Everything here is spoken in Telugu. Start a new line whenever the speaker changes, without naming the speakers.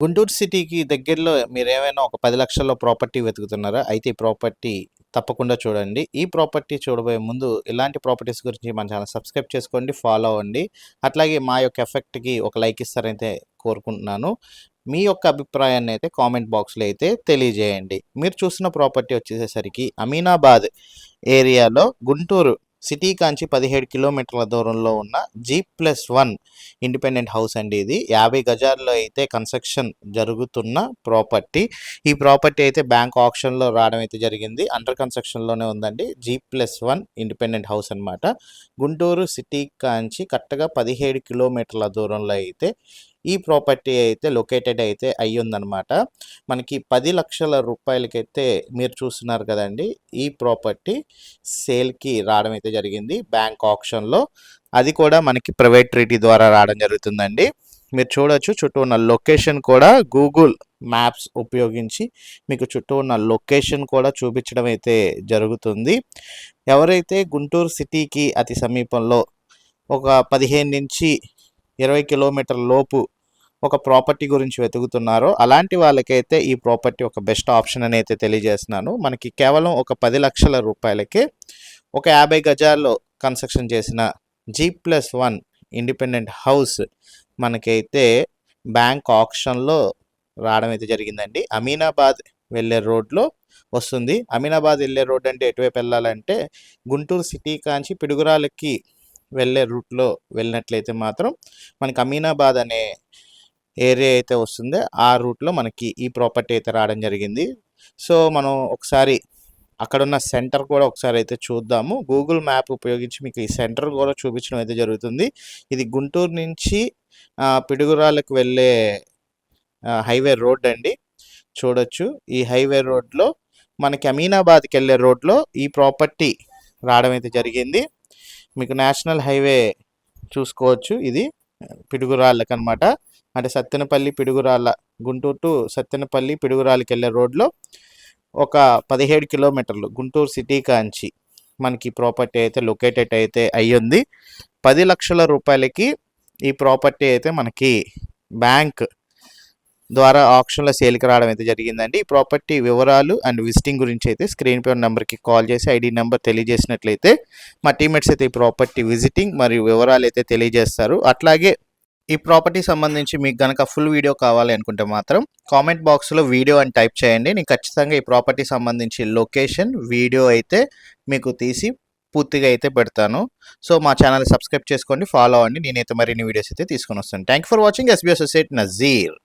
గుంటూరు సిటీకి దగ్గరలో మీరేమైనా ఒక 10,00,000లో ప్రాపర్టీ వెతుకుతున్నారా? అయితే ఈ ప్రాపర్టీ తప్పకుండా చూడండి. ఈ ప్రాపర్టీ చూడబోయే ముందు ఇలాంటి ప్రాపర్టీస్ గురించి మన ఛానల్ సబ్స్క్రైబ్ చేసుకోండి, ఫాలో అవ్వండి. అట్లాగే మా యొక్క ఎఫెక్ట్‌కి ఒక లైక్ ఇస్తారైతే కోరుకుంటున్నాను. మీ యొక్క అభిప్రాయాన్ని అయితే కామెంట్ బాక్స్‌లో అయితే తెలియజేయండి. మీరు చూస్తున్న ప్రాపర్టీ వచ్చేసేసరికి అమీనాబాద్ ఏరియాలో గుంటూరు సిటీ కాంచి 17 కిలోమీటర్ల దూరంలో ఉన్న G+1 ఇండిపెండెంట్ హౌస్ అండి. ఇది 50 గజాల్లో అయితే కన్స్ట్రక్షన్ జరుగుతున్న ప్రాపర్టీ. ఈ ప్రాపర్టీ అయితే బ్యాంక్ ఆప్షన్లో రావడం అయితే జరిగింది. అండర్ కన్స్ట్రక్షన్లోనే ఉందండి. G+1 ఇండిపెండెంట్ హౌస్ అనమాట. గుంటూరు సిటీ కాంచి కరెక్ట్గా 17 కిలోమీటర్ల దూరంలో అయితే ఈ ప్రాపర్టీ అయితే లొకేటెడ్ అయితే అయ్యిందనమాట. మనకి 10 లక్షల రూపాయలకైతే మీరు చూస్తున్నారు కదండి, ఈ ప్రాపర్టీ సేల్కి రావడం అయితే జరిగింది బ్యాంక్ ఆప్షన్లో. అది కూడా మనకి ప్రైవేట్ ట్రీటీ ద్వారా రావడం జరుగుతుందండి. మీరు చూడొచ్చు, చుట్టూ ఉన్న లొకేషన్ కూడా గూగుల్ మ్యాప్స్ ఉపయోగించి మీకు చుట్టూ ఉన్న లొకేషన్ కూడా చూపించడం అయితే జరుగుతుంది. ఎవరైతే గుంటూరు సిటీకి అతి సమీపంలో ఒక 15 నుంచి 20 కిలోమీటర్ల లోపు ఒక ప్రాపర్టీ గురించి వెతుకుతున్నారో అలాంటి వాళ్ళకైతే ఈ ప్రాపర్టీ ఒక బెస్ట్ ఆప్షన్ అని అయితే తెలియజేస్తున్నాను. మనకి కేవలం ఒక 10 లక్షల రూపాయలకే ఒక 50 గజాల్లో కన్స్ట్రక్షన్ చేసిన G+1 ఇండిపెండెంట్ హౌస్ మనకైతే బ్యాంక్ ఆప్షన్లో రావడం అయితే జరిగిందండి. అమీనాబాద్ వెళ్ళే రోడ్లో వస్తుంది. అమీనాబాద్ వెళ్ళే రోడ్ అంటే ఎటువైపు వెళ్ళాలంటే గుంటూరు సిటీ కాంచి పిడుగురాలకి వెళ్ళే రూట్లో వెళ్ళినట్లయితే మాత్రం మనకి అమీనాబాద్ అనే ఏరియా అయితే వస్తుందో ఆ రూట్లో మనకి ఈ ప్రాపర్టీ అయితే రావడం జరిగింది. సో మనం ఒకసారి అక్కడున్న సెంటర్ కూడా ఒకసారి అయితే చూద్దాము. గూగుల్ మ్యాప్ ఉపయోగించి మీకు ఈ సెంటర్ కూడా చూపించడం అయితే జరుగుతుంది. ఇది గుంటూరు నుంచి పిడుగురాలకు వెళ్ళే హైవే రోడ్ అండి. చూడొచ్చు, ఈ హైవే రోడ్లో మనకి అమీనాబాద్కి వెళ్ళే రోడ్లో ఈ ప్రాపర్టీ రావడం అయితే జరిగింది. మీకు నేషనల్ హైవే చూసుకోవచ్చు, ఇది పిడుగురాళ్ళకి అనమాట. అంటే సత్తెనపల్లి పిడుగురాళ్ళ, గుంటూరు టు సత్తెనపల్లి పిడుగురాళ్ళకి వెళ్ళే రోడ్లో ఒక 17 కిలోమీటర్లు గుంటూరు సిటీ కాంచి మనకి ప్రాపర్టీ అయితే లొకేటెడ్ అయితే అయ్యింది. 10 లక్షల రూపాయలకి ఈ ప్రాపర్టీ అయితే మనకి బ్యాంక్ ద్వారా ఆప్షన్లో సేల్కి రావడం అయితే జరిగిందండి. ఈ ప్రాపర్టీ వివరాలు అండ్ విజిటింగ్ గురించి అయితే స్క్రీన్ పై నెంబర్కి కాల్ చేసి ఐడి నెంబర్ తెలియజేసినట్లయితే మా టీమేట్స్ అయితే ఈ ప్రాపర్టీ విజిటింగ్ మరియు వివరాలు అయితే తెలియజేస్తారు. అట్లాగే ఈ ప్రాపర్టీ సంబంధించి మీకు కనుక ఫుల్ వీడియో కావాలి అనుకుంటే మాత్రం కామెంట్ బాక్స్లో వీడియో అని టైప్ చేయండి. నేను ఖచ్చితంగా ఈ ప్రాపర్టీ సంబంధించి లొకేషన్ వీడియో అయితే మీకు తీసి పూర్తిగా అయితే పెడతాను. సో మా ఛానల్ సబ్స్క్రైబ్ చేసుకోండి, ఫాలో అవ్వండి. నేనైతే మరిన్ని వీడియోస్ అయితే తీసుకొని వస్తాను. Thank for watching. SB associate Nazir.